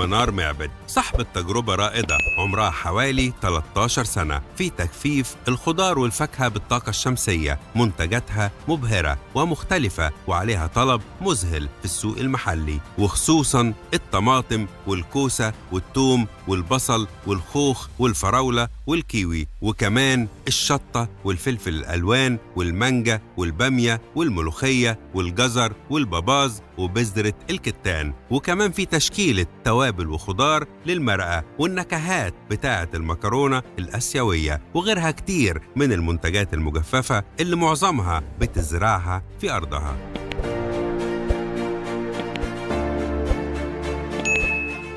منار معبد، صاحبة تجربة رائدة عمرها حوالي 13 سنة في تجفيف الخضار والفاكهة بالطاقة الشمسية. منتجاتها مبهرة ومختلفة وعليها طلب مذهل في السوق المحلي، وخصوصاً الطماطم والكوسة والثوم والبصل والخوخ والفراولة والكيوي، وكمان الشطة والفلفل الألوان والمانجا والبامية والملوخية والجزر والباباز وبذرة الكتان. وكمان في تشكيلة توابل وخضار للمرقة والنكهات بتاعة المكرونة الآسيوية وغيرها كتير من المنتجات المجففة اللي معظمها بتزرعها في أرضها.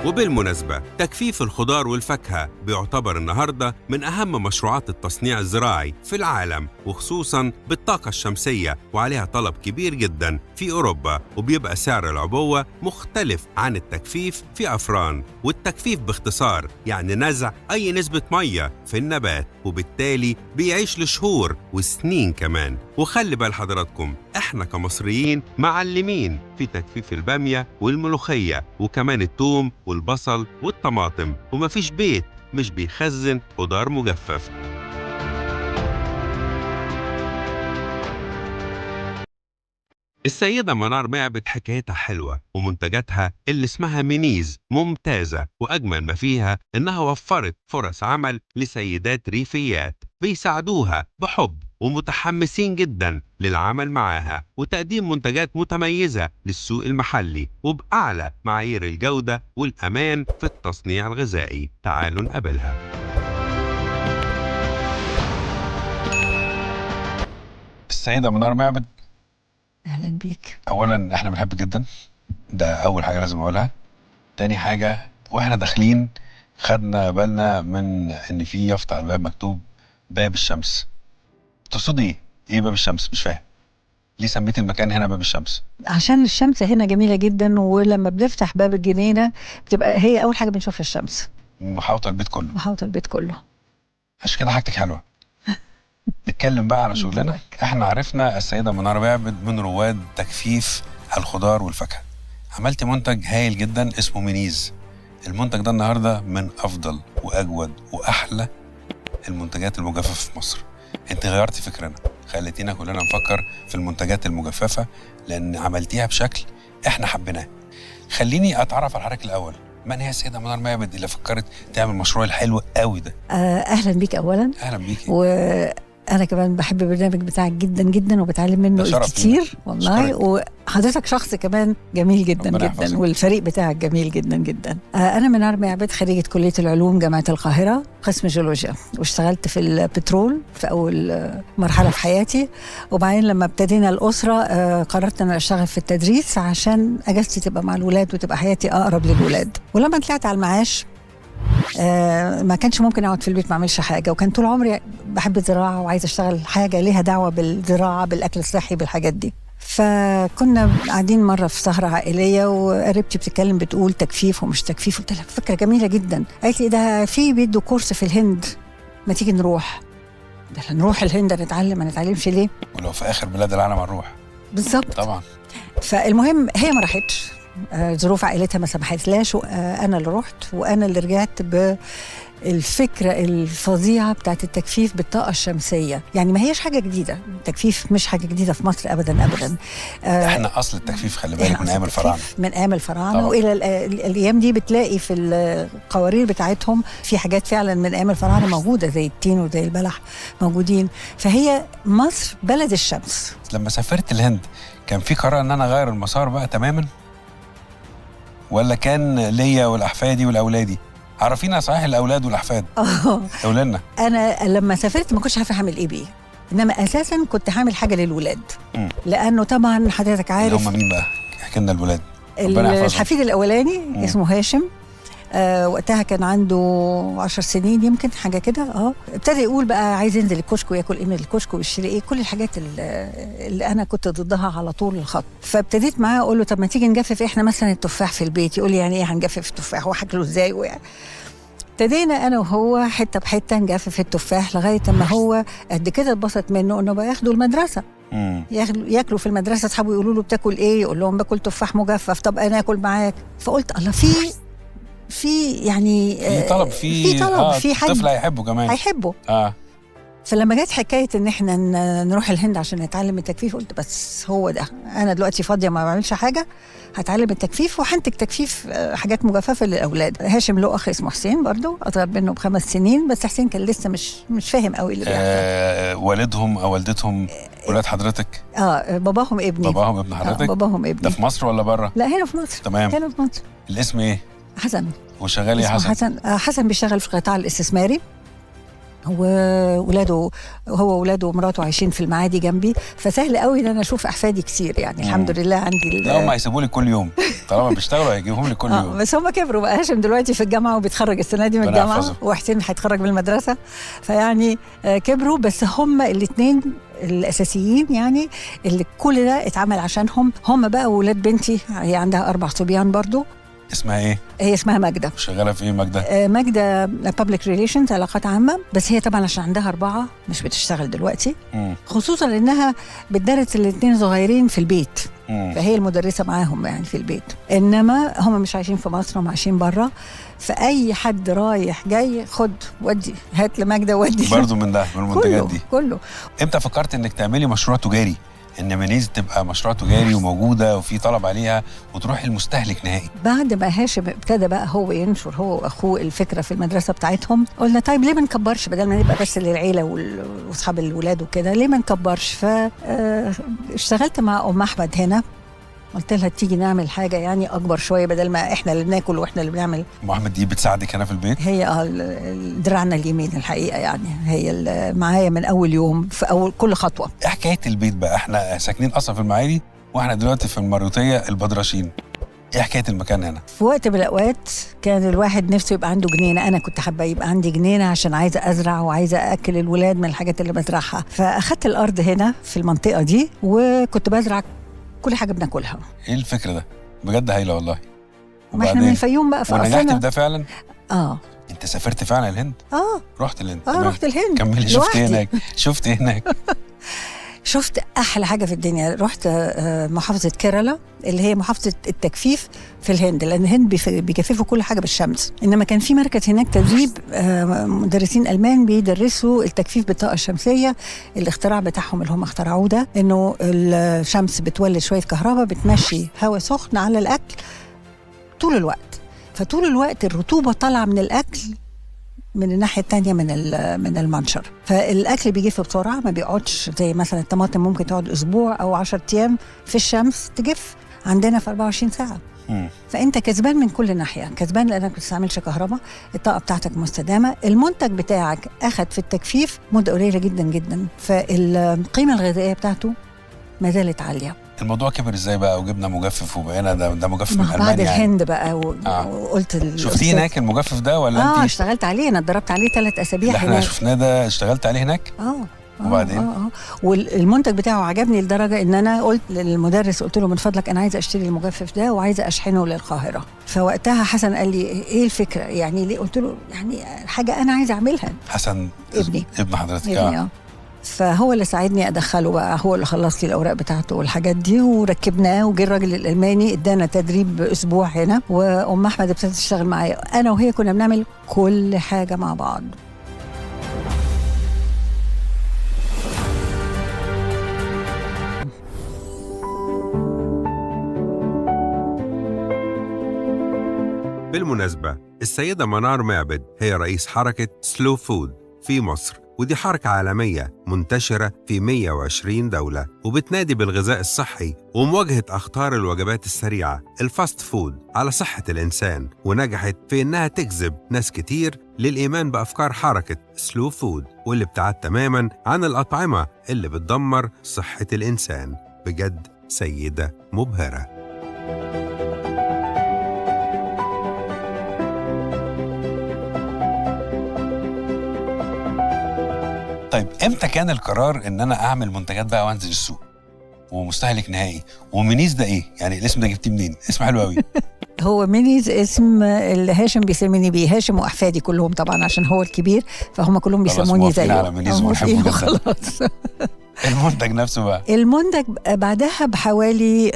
وبالمناسبة تجفيف الخضار والفاكهة بيعتبر النهاردة من أهم مشروعات التصنيع الزراعي في العالم، وخصوصاً بالطاقة الشمسية، وعليها طلب كبير جداً في أوروبا، وبيبقى سعر العبوة مختلف عن التجفيف في أفران. والتجفيف باختصار يعني نزع أي نسبة مية في النبات، وبالتالي بيعيش لشهور وسنين كمان. وخلي بال حضراتكم احنا كمصريين معلمين في تجفيف البامية والملوخية وكمان الثوم والبصل والطماطم، ومفيش بيت مش بيخزن خضار مجفف. السيدة منار معبد حكايتها حلوة، ومنتجاتها اللي اسمها مينيز ممتازة، وأجمل ما فيها إنها وفرت فرص عمل لسيدات ريفيات بيساعدوها بحب ومتحمسين جدا للعمل معاها وتقديم منتجات متميزة للسوق المحلي وبأعلى معايير الجودة والأمان في التصنيع الغذائي. تعالوا نقابلها. السيدة منار معبد، اهلا بيك. اولا احنا بنحبك جدا، ده اول حاجه لازم اقولها. تاني حاجه، واحنا داخلين خدنا بالنا من ان في يافطه على الباب مكتوب باب الشمس. تقصدي ايه باب الشمس؟ مش فاهم ليه سميت المكان هنا باب الشمس. عشان الشمس هنا جميله جدا، ولما بنفتح باب الجنينه بتبقى هي اول حاجه بنشوفها الشمس، محاوطه البيت كله. محاوطه البيت كله. عشان كده حاجتك حلوه. نتكلم بقى على شغلنا. احنا عرفنا السيدة منار معبد من رواد تجفيف الخضار والفاكهة. عملت منتج هايل جدا اسمه مينيز. المنتج ده النهارده من افضل واجود واحلى المنتجات المجففة في مصر. انت غيرتي فكرنا، خليتينا كلنا نفكر في المنتجات المجففة لان عملتيها بشكل احنا حبيناه. خليني اتعرف على حضرتك الاول، من هي السيدة منار معبد اللي فكرت تعمل مشروع الحلو قوي ده؟ اهلا بيك اولا. اهلا بيكي. وانا كمان بحب البرنامج بتاعك جدا جدا وبتعلم منه كتير والله. وحضرتك شخص كمان جميل جدا جدا، والفريق بتاعك جميل جدا جدا. انا منار معبد خريجة كلية العلوم جامعة القاهرة قسم جيولوجيا، واشتغلت في البترول في اول مرحلة في حياتي. وبعدين لما ابتدينا الأسرة قررت ان اشتغل في التدريس عشان اجازتي تبقى مع الولاد وتبقى حياتي اقرب للولاد. ولما طلعت على المعاش ما كانش ممكن اقعد في البيت ما اعملش حاجه، وكان طول عمري بحب الزراعه وعايزه اشتغل حاجه ليها دعوه بالزراعه بالاكل الصحي بالحاجات دي. فكنا قاعدين مره في سهره عائليه وقريبتي بتتكلم بتقول تجفيف ومش تجفيف، قلت لها فكره جميله جدا. قالت لي ده في بيدوا كورس في الهند، ما تيجي نروح. ده نروح الهند نتعلم، ما نتعلمش ليه؟ ولو في اخر بلاد العالم هنروح. بالظبط طبعا. فالمهم هي ما راحتش، ظروف عائلتها ما سمحتلاش، وانا اللي رحت وانا اللي رجعت بالفكره الفظيعه بتاعت التجفيف بالطاقه الشمسيه. يعني ما هيش حاجه جديده، التجفيف مش حاجه جديده في مصر ابدا ابدا. احنا اصل التجفيف خلي بالك من ايام الفراعنه، من ايام الفراعنه والى الايام دي بتلاقي في القوارير بتاعتهم في حاجات فعلا من ايام الفراعنه موجوده زي التين وزي البلح موجودين. فهي مصر بلد الشمس. لما سافرت الهند كان في قرار ان انا اغير المسار بقى تماما، ولا كان ليا والاحفادي والاولادي؟ عرفينا صحيح الاولاد والاحفاد. قولي لنا. انا لما سافرت ما كنتش عارفه هعمل ايه بيه، انما اساسا كنت هعمل حاجه للولاد. لانه طبعا حضرتك عارف. هم مين بقى؟ احكي لنا الولاد. الحفيد الاولاني اسمه هاشم، وقتها كان عنده 10 سنين يمكن حاجه كده. ابتدى يقول بقى عايز ينزل الكشك وياكل ايه من الكشك ويشتري ايه، كل الحاجات اللي انا كنت ضدها على طول الخط. فابتديت معاه اقول له طب ما تيجي نجفف احنا مثلا التفاح في البيت. يقول لي يعني ايه هنجفف التفاح وهاكله ازاي؟ ابتدينا انا وهو حته بحته نجفف التفاح لغايه اما هو قد كده اتبسط منه انه بقى ياخده المدرسه. ياكلوا في المدرسه، اصحابه يقولوا له بتاكل ايه؟ يقول لهم باكل تفاح مجفف. طب انا اكل معاك. فقلت الله، في في يعني في طلب، في حد الطفل هيحبه كمان، هيحبه. فلما جت حكايه ان احنا نروح الهند عشان نتعلم التجفيف، قلت بس هو ده، انا دلوقتي فاضيه ما بعملش حاجه، هتعلم التجفيف وهنتج تجفيف حاجات مجففه للاولاد. هاشم له اخ اسمه حسين برضو اصغر منه ب5 سنين، بس حسين كان لسه مش فاهم قوي اللي بيحصل. والدهم او والدتهم ولاد حضرتك؟ باباهم ابني. باباهم ابن حضرتك؟ باباهم ابني. ده في مصر ولا بره؟ لا هنا في مصر. تمام. هنا في مصر. الاسم ايه؟ حسن. وشغال ايه حسن؟ حسن بيشتغل في القطاع الاستثماري، وولاده، هو وولاده ومراته عايشين في المعادي جنبي، فسهل قوي ان انا اشوف احفادي كتير يعني. الحمد لله عندي لا هم هيسيبوا لي كل يوم طالما بيشتغلوا هيجيبهم لي كل يوم. بس هم كبروا بقى. هاشم دلوقتي في الجامعه وبيتخرج السنه دي من الجامعه، وحسين هيتخرج من المدرسه، فيعني كبروا. بس هم الاثنين الاساسيين يعني اللي كل ده اتعمل عشانهم. هم بقى ولاد بنتي، هي عندها 4 صبيان برضو. اسمها ايه؟ هي اسمها ماجدة. شغالة في ايه ماجدة؟ ماجدة Public Relations، علاقات عامة، بس هي طبعا عشان عندها 4 مش بتشتغل دلوقتي. خصوصا انها بتدرس الاثنين صغيرين في البيت. فهي المدرسة معاهم يعني في البيت، انما هم مش عايشين في مصر، هم عايشين برا. فأي حد رايح جاي خد ودي، هات لماجدة ودي برضو من ده، من المنتجات دي كله. امتى فكرت انك تعملي مشروع تجاري؟ ان مانيز تبقى مشروع تجاري وموجوده وفي طلب عليها وتروح المستهلك نهائي؟ بعد ما هاشم ابتدى بقى هو ينشر هو واخوه الفكره في المدرسه بتاعتهم، قلنا طيب ليه ما نكبرش، بدل ما نبقى بس للعيله واصحاب الولاد وكده، ليه ما نكبرش؟ فاشتغلت مع ام احمد هنا، قلت لها تيجي نعمل حاجه يعني اكبر شويه، بدل ما احنا اللي بناكل واحنا اللي بنعمل. ام احمد دي بتساعدك هنا في البيت؟ هي دراعنا اليمين الحقيقه يعني، هي معايا من اول يوم في اول كل خطوه. ايه حكايه البيت بقى؟ احنا ساكنين اصلا في المعادي واحنا دلوقتي في المريوطيه البدرشين، ايه حكايه المكان هنا؟ في وقت من الاوقات كان الواحد نفسه يبقى عنده جنينه، انا كنت حابه يبقى عندي جنينه عشان عايزه ازرع وعايزه اكل الولاد من الحاجات اللي بزرعها. فاخدت الارض هنا في المنطقه دي وكنت بزرع كل حاجه بناكلها. ايه الفكره ده؟ بجد هايله والله. ما احنا من الفيوم بقى، ونجحت في ده فعلا؟ انت سافرت فعلا الهند؟ رحت الهند؟ رحت الهند. كملي. شفت هناك شفت احلى حاجه في الدنيا. رحت محافظه كيرالا اللي هي محافظه التجفيف في الهند، لان الهند بيجففوا كل حاجه بالشمس. انما كان في مركز هناك تدريب مدرسين المان بيدرسوا التجفيف بالطاقه الشمسيه. الاختراع بتاعهم اللي هم اخترعوه ده انه الشمس بتولد شويه كهرباء بتمشي هواء سخن على الاكل طول الوقت، فطول الوقت الرطوبه طالعه من الاكل من الناحية التانية من المنشر، فالأكل بيجف بسرعة، ما بيقعدش زي مثلا الطماطم ممكن تقعد أسبوع أو 10 أيام في الشمس تجف، عندنا في 24 ساعة. فأنت كسبان من كل ناحية، كسبان لأنك ما بتستعملش كهرباء، الطاقة بتاعتك مستدامة، المنتج بتاعك أخد في التجفيف مدة قليلة جدا جدا، فالقيمة الغذائية بتاعته ما زالت عالية. الموضوع كبر ازاي بقى وجبنا مجفف وبقينا ده مجفف من ألمانيا بعد الهند بقى وقلت شفتيه هناك المجفف ده ولا انت؟ اشتغلت عليه، انا اتدربت عليه 3 أسابيع. احنا شفناه ده اشتغلت عليه هناك. وبعدين والمنتج بتاعه عجبني لدرجه ان انا قلت للمدرس، قلت له من فضلك انا عايزه اشتري المجفف ده وعايزه اشحنه للقاهره. فوقتها حسن قال لي ايه الفكره يعني ليه؟ قلت له يعني حاجه انا عايزه اعملها. حسن ابن حضرتك؟ ابني. فهو اللي ساعدني ادخله بقى، هو اللي خلص لي الاوراق بتاعته والحاجات دي وركبناه، وجه الراجل الالماني ادانا تدريب اسبوع هنا، وام احمد ابتدت تشتغل معايا، انا وهي كنا بنعمل كل حاجه مع بعض. بالمناسبة السيدة منار معبد هي رئيس حركة سلو فود في مصر، ودي حركة عالمية منتشرة في 120 دولة، وبتنادي بالغذاء الصحي ومواجهة أخطار الوجبات السريعة الفاست فود على صحة الإنسان، ونجحت في إنها تجذب ناس كتير للإيمان بأفكار حركة سلو فود، واللي ابتعد تماماً عن الأطعمة اللي بتدمر صحة الإنسان. بجد سيدة مبهرة. طيب امتى كان القرار ان انا اعمل منتجات بقى وانزل السوق ومستهلك نهائي؟ ومنيز ده ايه يعني؟ الاسم ده جبتيه منين؟ اسم حلو قوي. هو منيز اسم اللي هاشم بيسميني بيه، هاشم واحفادي كلهم طبعا عشان هو الكبير، فهم كلهم بيسموني زيه. على منيز ونحبه جدا. خلاص. المنتج نفسه بقى؟ المنتج بعدها بحوالي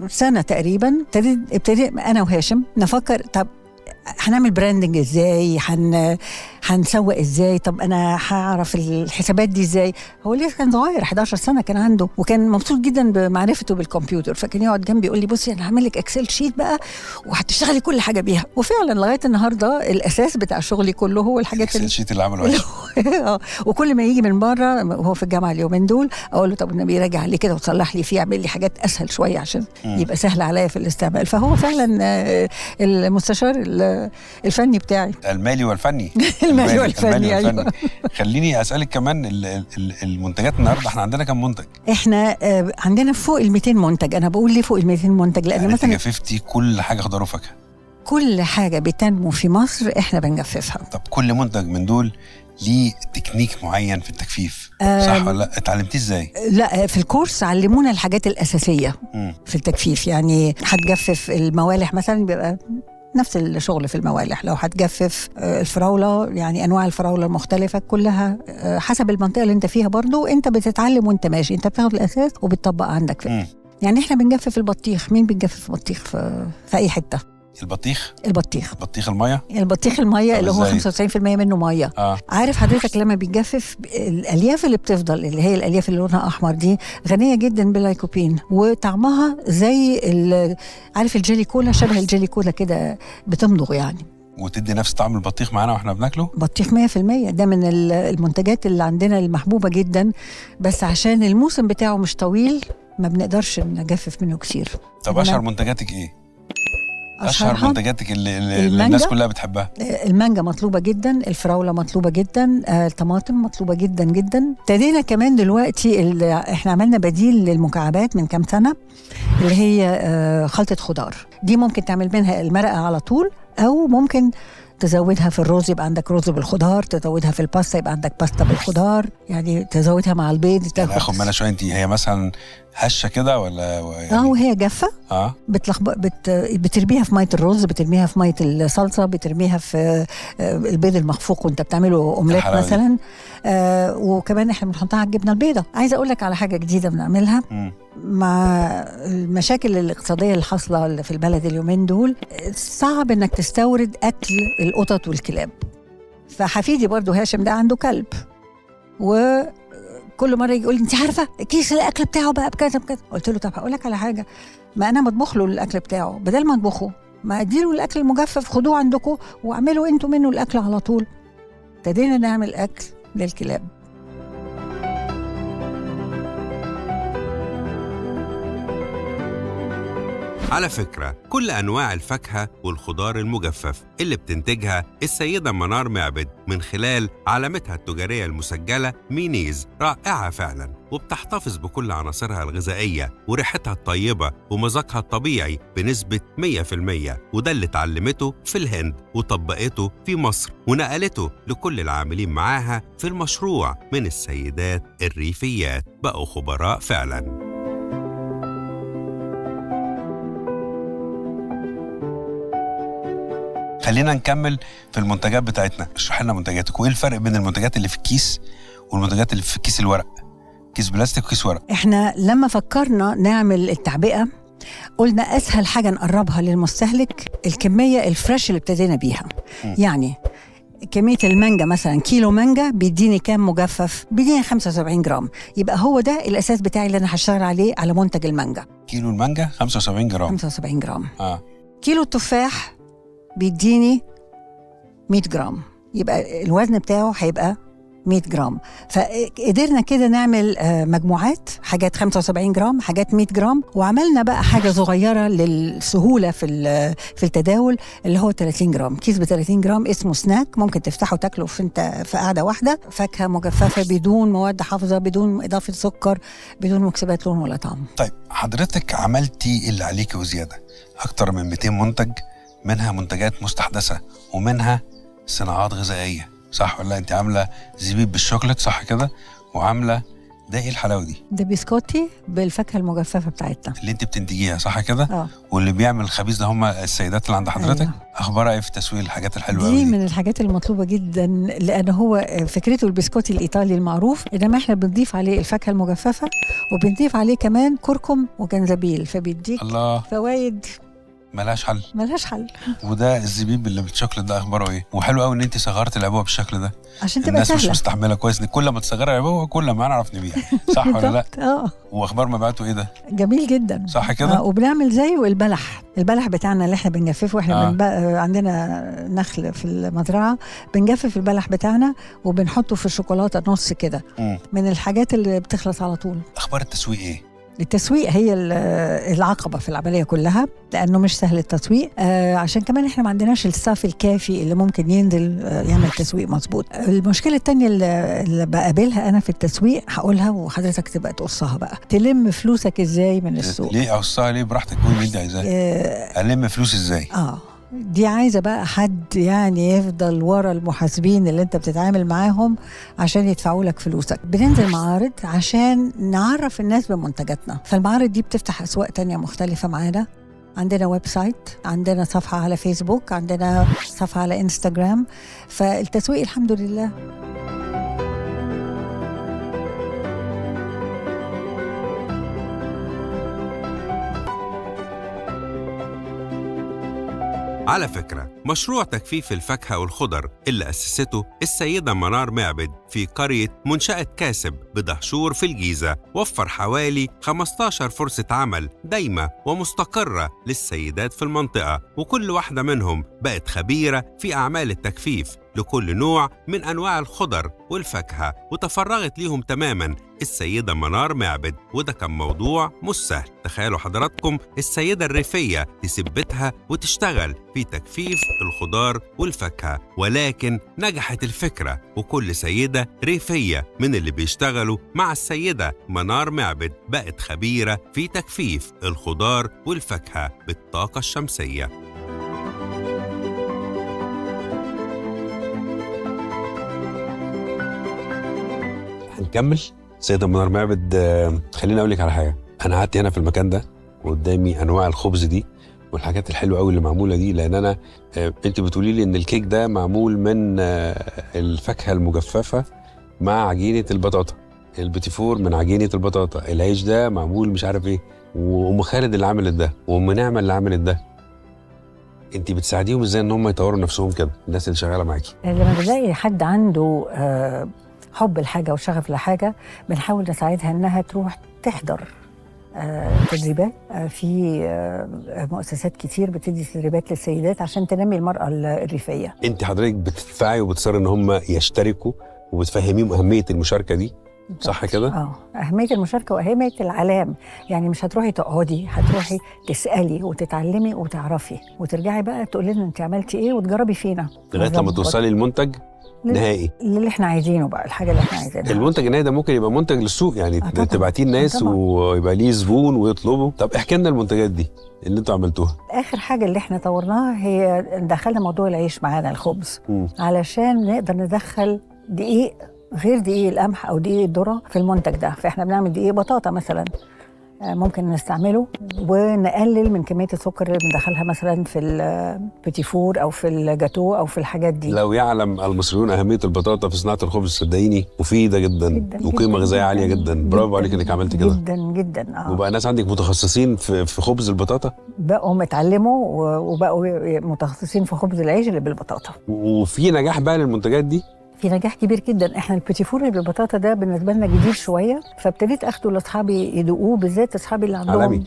سنة تقريبا ابتدي أنا وهاشم نفكر، طب هنعمل براندنج ازاي، هنسوق ازاي، طب انا هعرف الحسابات دي ازاي. هو لسه كان صغير 11 سنه كان عنده، وكان مبسوط جدا بمعرفته بالكمبيوتر، فكان يقعد جنبي يقول لي بصي انا هعمل لك اكسل شيت بقى وهتشتغلي كل حاجه بيها. وفعلا لغايه النهارده الاساس بتاع شغلي كله هو الحاجات الاكسل شيت اللي عمله. وكل ما يجي من بره وهو في الجامعه اليومين دول اقول له طب النبي راجع لي كده وتصلح لي فيه، اعمل لي حاجات اسهل شويه عشان يبقى سهل عليا في الاستعمال. فهو فعلا المستشار الفني بتاعي، المالي والفني. المالي والفني. أيوة. خليني اسالك كمان المنتجات النهارده، احنا عندنا كم منتج؟ احنا عندنا فوق ال 200 منتج. انا بقول ليه فوق ال 200 منتج؟ لان يعني مثلا جففتي كل حاجه خضار وفاكهه، كل حاجه بتنمو في مصر احنا بنجففها. طب كل منتج من دول ليه تكنيك معين في التجفيف، صح ولا لا؟ اتعلمتيه ازاي؟ لا، في الكورس علمونا الحاجات الاساسيه في التجفيف. يعني هتجفف الموالح مثلا بيبقى نفس الشغل في الموالح، لو هتجفف الفراولة يعني أنواع الفراولة المختلفة كلها حسب المنطقة اللي انت فيها. برضو انت بتتعلم وانت ماشي، انت بتاخد الأساس وبتطبق عندك يعني احنا بنجفف البطيخ. مين بتجفف بطيخ في أي حتة؟ البطيخ المية، البطيخ المية اللي هو 95% منه مية. عارف حضرتك لما بيتجفف الألياف اللي بتفضل، اللي هي الألياف اللي لونها أحمر دي، غنية جدا باللايكوبين، وطعمها زي عارف الجيلي كولا، شبه الجيلي كولا كده، بتمضغ يعني، وتدي نفس طعم البطيخ معانا واحنا بناكله. بطيخ 100%. ده من المنتجات اللي عندنا المحبوبة جدا، بس عشان الموسم بتاعه مش طويل ما بنقدرش نجفف منه كتير. طب أشهر منتجاتك إيه؟ أشهر منتجاتك اللي الناس كلها بتحبها؟ المانجا مطلوبة جدا، الفراولة مطلوبة جدا، الطماطم مطلوبة جدا جدا. ابتدينا كمان دلوقتي احنا عملنا بديل للمكعبات من كام سنة، اللي هي خلطة خضار. دي ممكن تعمل منها المرقة على طول، أو ممكن تزودها في الرز يبقى عندك رز بالخضار، تزودها في الباستا يبقى عندك باستا بالخضار، يعني تزودها مع البيض. يعني اخد منها شويه. انت هي مثلا هشه كده ولا يعني؟ وهي جافه بترميها في ميه الرز، بترميها في ميه الصلصه، بترميها في البيض المخفوق وانت بتعمله اومليت مثلا. وكمان احنا بنحطها على الجبنه البيضاء. عايزه اقول لك على حاجه جديده بنعملها مع المشاكل الاقتصاديه اللي حاصله في البلد اليومين دول. صعب انك تستورد اكل القطط والكلاب. فحفيدي برضو هاشم ده عنده كلب، وكل مره يقول لي انت عارفه كيس الاكل بتاعه بقى بكذا بكذا. قلت له طب هقول لك على حاجه، ما انا مطبخ له الاكل بتاعه، بدل ما اطبخه ما اديله الاكل المجفف، خدوه عندكم واعملوا انتوا منه الاكل على طول. ابتدينا نعمل اكل للكلاب. على فكرة كل أنواع الفاكهة والخضار المجفف اللي بتنتجها السيدة منار معبد من خلال علامتها التجارية المسجلة مينيز رائعة فعلا، وبتحتفظ بكل عناصرها الغذائية وريحتها الطيبة ومذاقها الطبيعي بنسبة 100%. وده اللي اتعلمته في الهند وطبقته في مصر ونقلته لكل العاملين معاها في المشروع من السيدات الريفيات، بقوا خبراء فعلا. خلينا نكمل في المنتجات بتاعتنا. اشرح لنا منتجاتك، وايه الفرق بين المنتجات اللي في الكيس والمنتجات اللي في كيس الورق، كيس بلاستيك وكيس ورق. احنا لما فكرنا نعمل التعبئة قلنا اسهل حاجة نقربها للمستهلك الكمية الفريش اللي ابتدينا بيها. يعني كمية المانجا مثلا، كيلو مانجا بيديني كام مجفف؟ بيديني 75 جرام. يبقى هو ده الاساس بتاعي اللي انا هشتغل عليه على منتج المانجا. كيلو المانجا 75 جرام. 75 جرام. كيلو التفاح بيديني 100 جرام، يبقى الوزن بتاعه هيبقى 100 جرام. فقدرنا كده نعمل مجموعات، حاجات 75 جرام، حاجات 100 جرام، وعملنا بقى حاجة صغيرة للسهولة في التداول اللي هو 30 جرام. كيس ب 30 جرام اسمه سناك، ممكن تفتحه وتاكله في قعدة واحدة. فاكهة مجففة بدون مواد حافظة، بدون إضافة سكر، بدون مكسبات لون ولا طعم. طيب حضرتك عملتي اللي عليكي وزيادة، أكتر من 200 منتج، منها منتجات مستحدثة ومنها صناعات غذائية، صح ولا انت عاملة زبيب بالشوكولات صح كده، وعاملة ده ايه الحلاوه دي؟ ده بسكوتي بالفاكهه المجففه بتاعتنا اللي انت بتنتجيها صح كده؟ اه. واللي بيعمل الخبيث ده هم السيدات اللي عند حضرتك؟ أيوة. اخبارها ايه في تسويق الحاجات الحلوه دي قوي من الحاجات المطلوبه جدا، لان هو فكرته البسكوتي الايطالي المعروف، انما احنا بنضيف عليه الفاكهه المجففه وبنضيف عليه كمان كركم وجنزبيل، فبيديك الله فوايد ملهاش حل. ملهاش حل. وده الزبيب اللي بالشوكليت ده اخباره ايه؟ وحلو قوي ان انت صغرت العبوه بالشكل ده عشان تبقى الناس سهله. مش مستحمله كويس، كل ما تصغر العبوه كل ما نعرف نبيع صح ولا لا؟ اه واخبار مبيعاته ايه ده؟ جميل جدا صح كده؟ وبنعمل زيه البلح بتاعنا اللي احنا بنجففه، احنا عندنا نخل في المزرعه، بنجفف البلح بتاعنا وبنحطه في الشوكولاته نص كده، من الحاجات اللي بتخلص على طول. اخبار التسويق ايه؟ التسويق هي العقبة في العملية كلها، لأنه مش سهل التسويق، عشان كمان إحنا ما عندناش الستاف الكافي اللي ممكن ينزل يعمل تسويق مظبوط. المشكلة التانية اللي بقابلها أنا في التسويق هقولها وحضرتك تبقى تقصها بقى، تلم فلوسك إزاي من السوق. ليه أقصها ليه؟ براحتك قولي اللي أنت عايزاه. ألم فلوس إزاي؟ دي عايزة بقى حد يعني يفضل ورا المحاسبين اللي انت بتتعامل معاهم عشان يدفعوا لك فلوسك. بننزل معارض عشان نعرف الناس بمنتجاتنا، فالمعارض دي بتفتح أسواق تانية مختلفة معانا. عندنا ويب سايت، عندنا صفحة على فيسبوك، عندنا صفحة على انستجرام، فالتسويق الحمد لله. على فكرة، مشروع تجفيف الفاكهة والخضر اللي أسسته السيدة منار معبد في قرية منشأة كاسب بدهشور في الجيزة وفر حوالي 15 فرصة عمل دايمة ومستقرة للسيدات في المنطقة، وكل واحدة منهم بقت خبيرة في أعمال التجفيف لكل نوع من أنواع الخضر والفاكهة، وتفرغت ليهم تماماً السيدة منار معبد. وده كان موضوع مش سهل. تخيلوا حضراتكم السيدة الريفية تسيب بيتها وتشتغل في تجفيف الخضار والفاكهة، ولكن نجحت الفكرة، وكل سيدة ريفية من اللي بيشتغلوا مع السيدة منار معبد بقت خبيرة في تجفيف الخضار والفاكهة بالطاقة الشمسية. هنكمل. سيدة منار معبد، خليني أقول لك على حاجة. أنا قعدت هنا في المكان ده وقدامي أنواع الخبز دي والحاجات الحلوة قوي اللي معمولة دي، لأن أنا أنت بتقولي لي إن الكيك ده معمول من الفاكهة المجففة مع عجينة البطاطا، البيتيفور من عجينة البطاطا، العيش ده معمول مش عارف إيه، وأم خالد اللي عملت ده وأم نعمة اللي عملت ده. أنت بتساعديهم إزاي إن هم يطوروا نفسهم كده، الناس اللي شغالة معاكي؟ لما بنلاقي حد عنده حب الحاجة وشغف لحاجة، بنحاول نساعدها إنها تروح تحضر تدريبات في مؤسسات كتير بتدي تدريبات للسيدات عشان تنمي المرأة الريفية. انت حضرتك بتدفعي وبتصري ان هم يشتركوا وبتفهميهم أهمية المشاركة دي، صح كده؟ أهمية المشاركة وأهمية العلام. يعني مش هتروحي تقعدي، هتروحي تسألي وتتعلمي وتعرفي وترجعي بقى تقولي لنا انت عملتي ايه وتجربي فينا لغاية لما توصلي المنتج نهائي اللي احنا عايزينه بقى، الحاجه اللي احنا عايزينها. المنتج النهائي ده ممكن يبقى منتج للسوق، يعني تبعتيه الناس ويبقى ليه زبون ويطلبوا. طب احكي لنا المنتجات دي اللي انتوا عملتوها. اخر حاجه اللي احنا طورناها هي دخلنا موضوع العيش معانا، الخبز، علشان نقدر ندخل دقيق غير دقيق القمح او دقيق الذره في المنتج ده. فاحنا بنعمل دقيق بطاطا مثلا ممكن نستعمله ونقلل من كميه السكر اللي بندخلها مثلا في البيتيفور او في الجاتو او في الحاجات دي. لو يعلم المصريون اهميه البطاطا في صناعه الخبز صدقيني مفيده جدا وقيمه غذائيه عاليه جدا. برافو عليك انك عملت كده جدا جدا. وبقى ناس عندك متخصصين في خبز البطاطا، بقوا اتعلموا وبقوا متخصصين في خبز العيش اللي بالبطاطا. وفي نجاح بقى للمنتجات دي، في نجاح كبير جدا. احنا البيتيفور اللي بالبطاطا ده بالنسبه لنا جديد شويه، فابتديت اخده لاصحابي يدوقوه، بالذات اصحابي اللي عندهم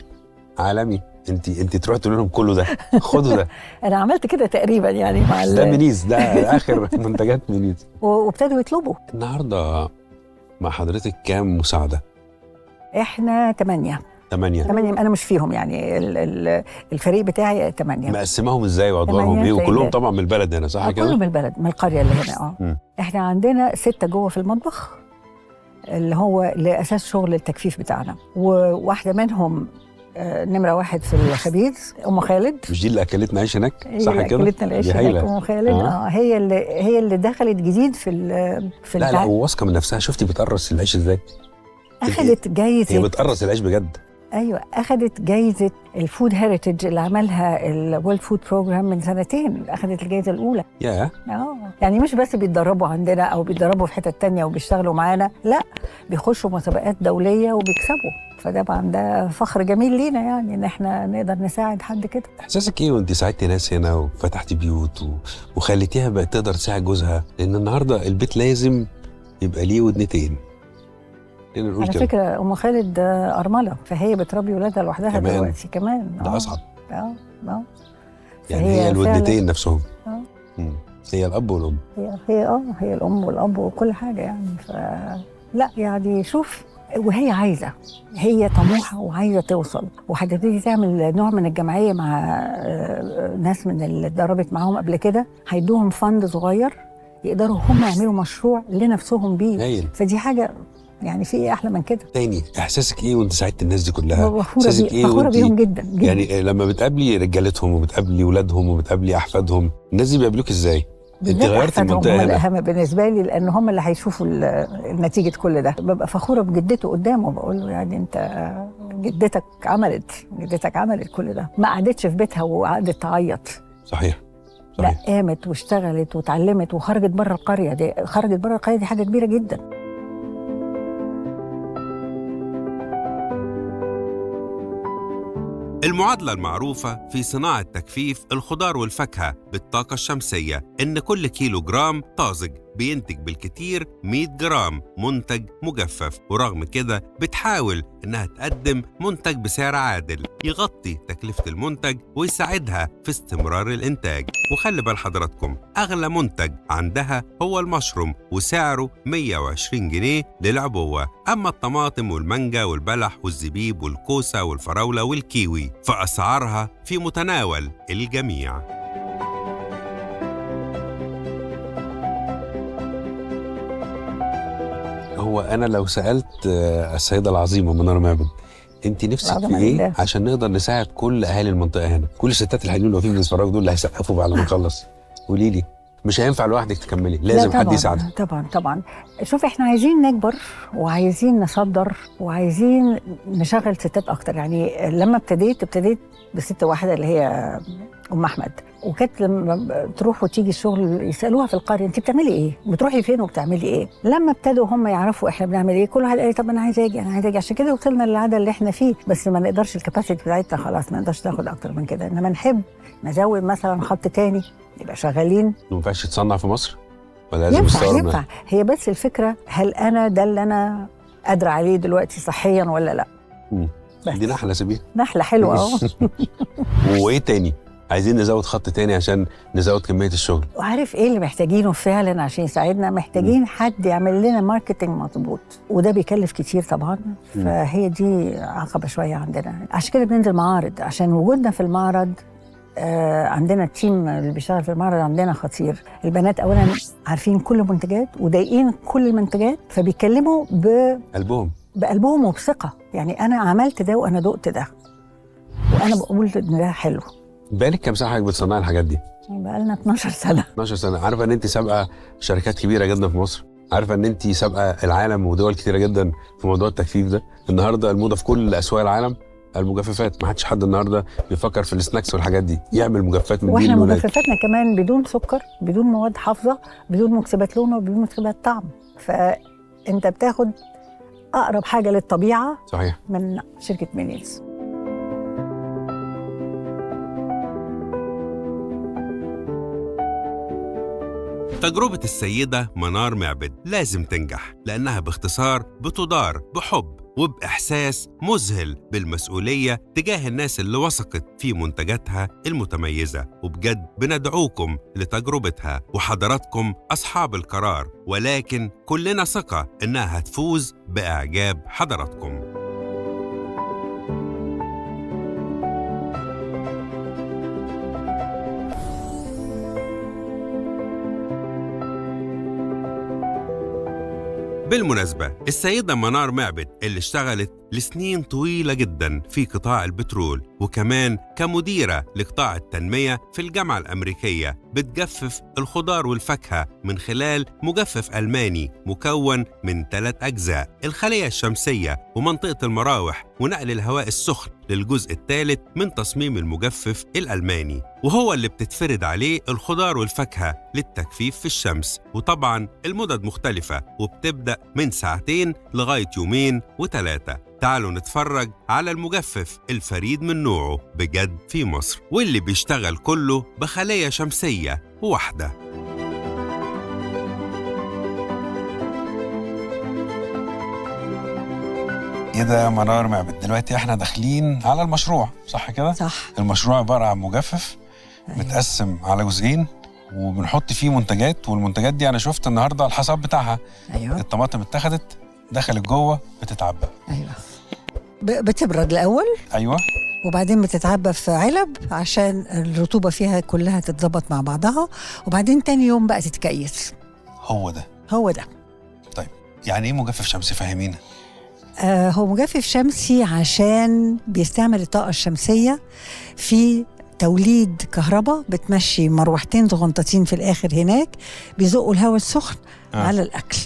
عالمي. انت تروحي تقول لهم كله ده خدوا ده. انا عملت كده تقريبا يعني مع ده منيز، ده اخر منتجات منيز. وابتدوا يطلبوا. النهارده مع حضرتك كام مساعده؟ احنا 8. انا مش فيهم، يعني الفريق بتاعي 8. مقسماهم ازاي وادوارهم ايه؟ وكلهم طبعا من البلد هنا صح كده؟ كلهم من البلد، من القريه اللي هنا. احنا عندنا 6 جوه في المطبخ اللي هو لاساس شغل التجفيف بتاعنا، وواحده منهم نمره 1 في الخبيز ام خالد. مش دي اللي اكلتنا عيش هناك صح كده؟ اكلتنا العيش هناك ام خالد. هي اللي دخلت جديد في لا واثقه من نفسها. شفتي بتقرص العيش ازاي؟ اخذت جايزه، هي بتقرص العيش بجد. ايوه، اخذت جايزه الفود هيريتج اللي عملها الورلد فود بروجرام من سنتين، اخذت الجايزه الاولى. يعني مش بس بيتدربوا عندنا او بيتدربوا في حته تانية وبيشتغلوا معانا، لا، بيخشوا مسابقات دوليه وبيكسبوا. فطبعا ده فخر جميل لينا، يعني ان احنا نقدر نساعد حد كده. احساسك ايه وانت ساعدتي ناس هنا وفتحتي بيوت وخليتيها بقت تقدر تساعد جوزها؟ لان النهارده البيت لازم يبقى ليه ودنتين. على فكرة أم خالد أرملة، فهي بتربي ولادها لوحدها دلوقتي كمان. ده أصعب. يعني هي الودنتين نفسهم. هي الأب والأم. هي الأم والأب وكل حاجة يعني. لا يعني شوف، وهي عايزة، هي طموحة وعايزة توصل، وهتبتدي تعمل نوع من الجمعية مع ناس من اللي اتدربت معاهم قبل كده، هيدوهم فند صغير يقدروا هم يعملوا مشروع لنفسهم بيه. فدي حاجة يعني في ايه احلى من كده؟ تاني، احساسك ايه وانت ساعدت الناس دي كلها؟ فخورة بيهم جدا جدا. يعني لما بتقابلي رجالتهم وبتقابلي ولادهم وبتقابلي احفادهم، الناس دي بيقابلوك ازاي؟ انت غيرت المنطقه هنا. الاهم بالنسبه لي، لان هم اللي هيشوفوا نتيجه كل ده. ببقى فخوره بجدته قدامه، بقول له يعني انت جدتك عملت كل ده، ما قعدتش في بيتها وقعدت تعيط. صحيح. لا، قامت واشتغلت واتعلمت وخرجت بره القريه دي. دي حاجه كبيره جدا. المعادلة المعروفة في صناعة تجفيف الخضار والفاكهة بالطاقة الشمسية إن كل كيلو جرام طازج بينتج بالكتير 100 جرام منتج مجفف، ورغم كده بتحاول إنها تقدم منتج بسعر عادل يغطي تكلفة المنتج ويساعدها في استمرار الإنتاج. وخلي بال حضراتكم، أغلى منتج عندها هو المشروم وسعره 120 جنيه للعبوة، أما الطماطم والمانجا والبلح والزبيب والكوسة والفراولة والكيوي فأسعارها في متناول الجميع. هو أنا لو سألت السيدة العظيمة منار معبد، أنت نفسك في إيه عشان نقدر نساعد كل أهالي المنطقة هنا، كل الستات الحلوين اللي واقفين بيتفرجوا دول اللي هيسقفوا بعد ما نخلص؟ قولي لي، مش هينفع لوحدك تكملي، لازم حد يساعدك. طبعا. شوف، احنا عايزين نكبر وعايزين نصدر وعايزين نشغل ستات اكتر. يعني لما ابتديت بست واحده اللي هي ام احمد، وكانت لما تروح وتيجي الشغل يسالوها في القريه انت بتعملي ايه؟ بتروحي فين وبتعملي ايه؟ لما ابتدوا هم يعرفوا احنا بنعمل ايه، كل واحد قال لي طب انا عايز اجي. عشان كده وصلنا للعدد اللي احنا فيه. بس ما نقدرش، الكباسيتي بتاعتنا خلاص ما نقدرش ناخد اكتر من كده. انما نحب نزود مثلا خط تاني يبقى شغالين. ما ينفعش تصنع في مصر ولا لازم ينفع. هي بس الفكره، هل انا ده اللي انا قادره عليه دلوقتي صحيا ولا لا؟ دي نحله سبيل، نحله حلوه اهو. وايه تاني؟ عايزين نزود خط تاني عشان نزود كميه الشغل. وعارف ايه اللي محتاجينه فعلا عشان يساعدنا؟ محتاجين حد يعمل لنا ماركتنج مظبوط، وده بيكلف كتير طبعا. فهي دي عقبه شويه عندنا. عشان كده بننزل معارض، عشان وجودنا في المعرض. عندنا التيم اللي بيشتغل في المعرض عندنا خطير. البنات اولا عارفين كل المنتجات ودايقين كل المنتجات، فبيتكلموا بقلبهم وبثقه. يعني انا عملت ده وانا دقت ده وانا بقول ان ده حلو. بالك كام سنه حضرتك بتصنعي الحاجات دي؟ بقالنا 12 سنه. 12 سنه. عارفه ان انت سابقه شركات كبيره جدا في مصر؟ عارفه ان انت سابقه العالم ودول كتيره جدا في موضوع التجفيف ده؟ النهارده الموضه في كل اسواق العالم المجففات. ما حدش حد النهارده بيفكر في السناكس والحاجات دي، يعمل مجففات من دي واحنا مجففاتنا كمان بدون سكر، بدون مواد حافظه، بدون مكسبات لون وبدون مكسبات طعم. فانت بتاخد اقرب حاجه للطبيعه. صحيح. من شركه مينيلز. تجربة السيدة منار معبد لازم تنجح، لأنها باختصار بتدار بحب وبإحساس مذهل بالمسؤولية تجاه الناس اللي وثقت في منتجاتها المتميزة. وبجد بندعوكم لتجربتها، وحضراتكم أصحاب القرار، ولكن كلنا ثقة إنها هتفوز بإعجاب حضراتكم. بالمناسبة، السيدة منار معبد اللي اشتغلت لسنين طويلة جدا في قطاع البترول، وكمان كمديرة لقطاع التنمية في الجامعة الأمريكية بتجفف الخضار والفاكهة من خلال مجفف ألماني مكون من 3 أجزاء: الخلية الشمسية ومنطقة المراوح ونقل الهواء السخن للجزء الثالث من تصميم المجفف الألماني، وهو اللي بتتفرد عليه الخضار والفاكهة للتجفيف في الشمس. وطبعا المدد مختلفة وبتبدأ من 2 لغاية 2 و3. تعالوا نتفرج على المجفف الفريد من نوعه بجد في مصر، واللي بيشتغل كله بخلية شمسية واحدة. ايه ده يا منار معبد؟ دلوقتي احنا داخلين على المشروع، صح كده؟ صح. المشروع عبارة عن مجفف متقسم على جزئين، وبنحط فيه منتجات، والمنتجات دي انا شفت النهارده الحصاد بتاعها. ايوه. الطماطم اتاخدت دخلت جوه بتتعبى. ايوه. بتبرد الاول. ايوه. وبعدين بتتعبى في علب عشان الرطوبه فيها كلها تتظبط مع بعضها، وبعدين تاني يوم بقى تتكيس. هو ده. هو ده. طيب يعني ايه مجفف شمسي؟ فهمينا. هو مجفف شمسي عشان بيستعمل الطاقه الشمسيه في توليد كهرباء، بتمشي مروحتين صغنطتين في الاخر هناك بيزقوا الهواء السخن على الاكل.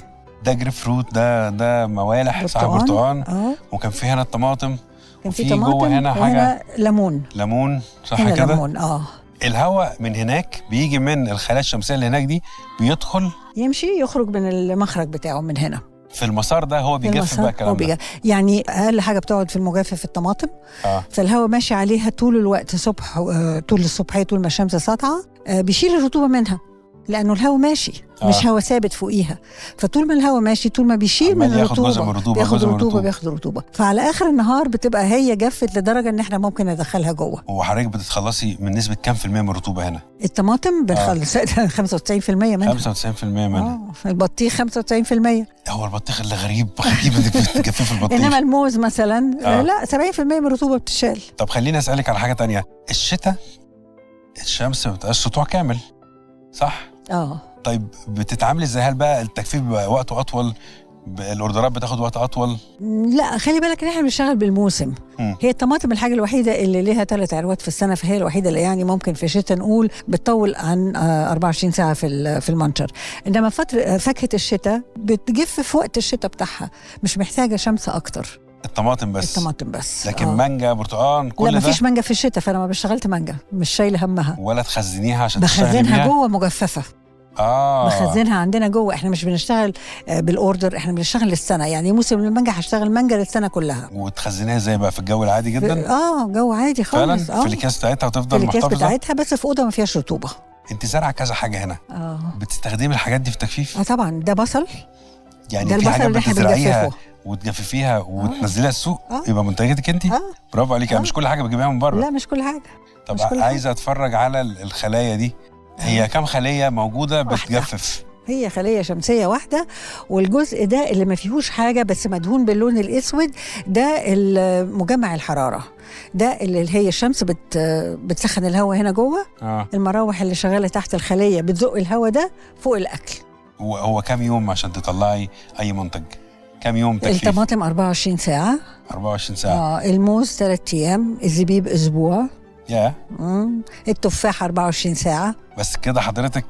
ده جريب فروت، ده موالح، صح؟ برتقان. وكان في هنا الطماطم، كان في طماطم جوه هنا حاجه ليمون، صح كده؟ ليمون. الهواء من هناك بيجي من الخلايا الشمسيه اللي هناك دي، بيدخل يمشي يخرج من المخرج بتاعه من هنا في المسار ده. هو بيجفف بقى الكلام ده. يعني اقل حاجه بتقعد في المجفف الطماطم. فالهواء ماشي عليها طول الوقت، صبح طول الصبحيه، طول ما الشمس ساطعه بيشيل الرطوبه منها، لانه الهواء ماشي مش هواء ثابت فوقيها. فطول ما الهواء ماشي، طول ما بيشيل من الرطوبه بياخد رطوبه. فعلى اخر النهار بتبقى هي جفت لدرجه ان احنا ممكن ندخلها جوه. هو حضرتك بتتخلصي من نسبه كام في المية من الرطوبه هنا؟ الطماطم بنخلص 95% منها. 95% منها. البطيخ 95%. هو البطيخ اللي غريب انك بتجفف البطيخ. انما الموز مثلا لا، 70% من الرطوبه بتشال. طب خليني اسالك على حاجه تانية. الشتاء الشمس ما بتبقاش سطوع كامل، صح؟ طيب بتتعاملي ازاي؟ هل بقى التجفيف بقى وقته اطول؟ الاوردرات بتاخد وقت اطول؟ لا، خلي بالك ان احنا بنشتغل بالموسم. هي الطماطم الحاجه الوحيده اللي ليها 3 عروات في السنه، فهي الوحيده اللي يعني ممكن في الشتاء نقول بتطول عن 24 ساعه في المنشر. انما فاكهه الشتاء بتجف في وقت الشتاء بتاعها، مش محتاجه شمس اكتر. الطماطم بس. لكن مانجا، برتقان، كل ده لا، مفيش مانجا في الشتاء، فانا ما اشتغلت مانجا، مش شايله همها. ولا تخزنيها عشان تشتغلي بيها؟ بخزنها جوه مجففه. بخزنها عندنا جوه. احنا مش بنشتغل بالاوردر، احنا بنشتغل للسنه. يعني موسم المانجا هشتغل مانجا للسنه كلها. وتخزنيها ازاي بقى؟ في الجو العادي جدا؟ جو عادي خالص. فعلا في الاكياس بتاعتها وتفضل محتفظه؟ في الاكياس بتاعتها، بس في اوضه ما فيهاش رطوبه. انت زارعه كذا حاجه هنا. بتستخدمي الحاجات دي في التجفيف؟ طبعا. ده بصل، يعني ده في حاجه بتزرعيها وتجففيها وتنزليها السوق يبقى منتجاتك انت؟ برافو عليك. مش كل حاجه بتجيبيها من بره. لا، مش كل حاجه. طب عايزه اتفرج على الخلايا دي. هي كم خليه موجوده بتجفف؟ هي خلية شمسية واحدة، والجزء ده اللي ما فيهوش حاجة بس مدهون باللون الأسود ده مجمع الحرارة. ده اللي هي الشمس بتسخن الهواء هنا جوه. المراوح اللي شغالة تحت الخلية بتزق الهواء ده فوق الأكل. هو كم يوم عشان تطلعي أي منتج؟ كم يوم تكفيف؟ الطماطم 24 ساعة. 24 ساعة. الموز 3 أيام، الزبيب أسبوع. التفاح 24 ساعة. بس كده حضرتك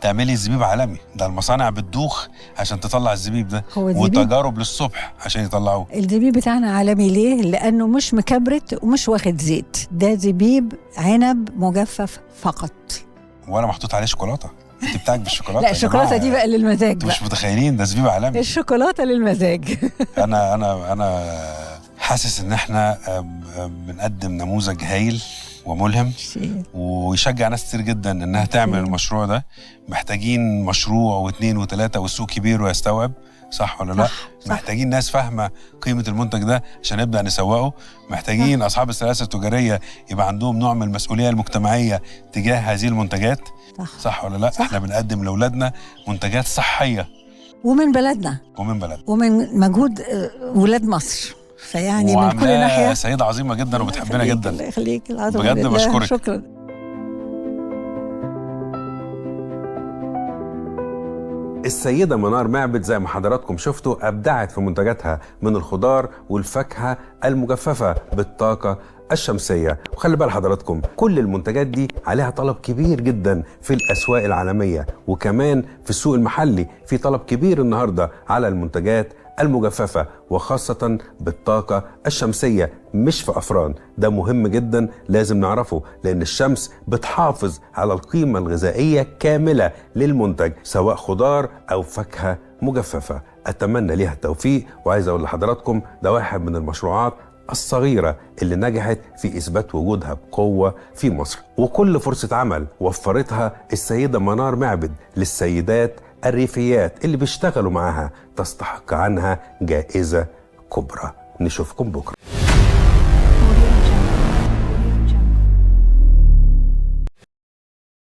تعملي الزبيب عالمي. ده المصانع بتدوخ عشان تطلع الزبيب ده، وتجارب للصبح عشان يطلعوه. الزبيب بتاعنا عالمي ليه؟ لأنه مش مكبرت ومش واخد زيت. ده زبيب عنب مجفف فقط، ولا محطوط عليه شوكولاتة. انت بتاعك بالشوكولاتة؟ لا، الشوكولاتة دي بقى للمزاج. انتوا مش متخيلين، ده زبيب عالمي. الشوكولاتة للمزاج. أنا حاسس إن احنا بنقدم نموذج هايل وملهم، ويشجع ناس كتير جدا انها تعمل المشروع ده. محتاجين مشروع و2 و3 والسوق كبير ويستوعب، صح ولا لا؟ صح. محتاجين ناس فاهمه قيمه المنتج ده عشان نبدا نسوقه. محتاجين اصحاب السلاسل التجاريه يبقى عندهم نوع من المسؤوليه المجتمعيه تجاه هذه المنتجات. صح ولا لا؟ صح. احنا بنقدم لاولادنا منتجات صحيه ومن بلدنا ومن مجهود ولاد مصر. فيعني من كل ناحيه سيده عظيمه جدا وبتحبنا جدا. الله يخليك. بجد بشكرك. شكرا. السيدة منار معبد زي ما حضراتكم شفتوا أبدعت في منتجاتها من الخضار والفاكهة المجففة بالطاقة الشمسية. وخلي بال حضراتكم كل المنتجات دي عليها طلب كبير جدا في الأسواق العالمية، وكمان في السوق المحلي في طلب كبير النهاردة على المنتجات المجففة وخاصة بالطاقة الشمسية مش في أفران. ده مهم جدا لازم نعرفه، لأن الشمس بتحافظ على القيمة الغذائية كاملة للمنتج سواء خضار أو فاكهة مجففة. أتمنى ليها التوفيق، وعايز أقول لحضراتكم ده واحد من المشروعات الصغيرة اللي نجحت في إثبات وجودها بقوة في مصر، وكل فرصة عمل وفرتها السيدة منار معبد للسيدات الريفيات اللي بيشتغلوا معاها تستحق عنها جائزة كبرى. نشوفكم بكرة.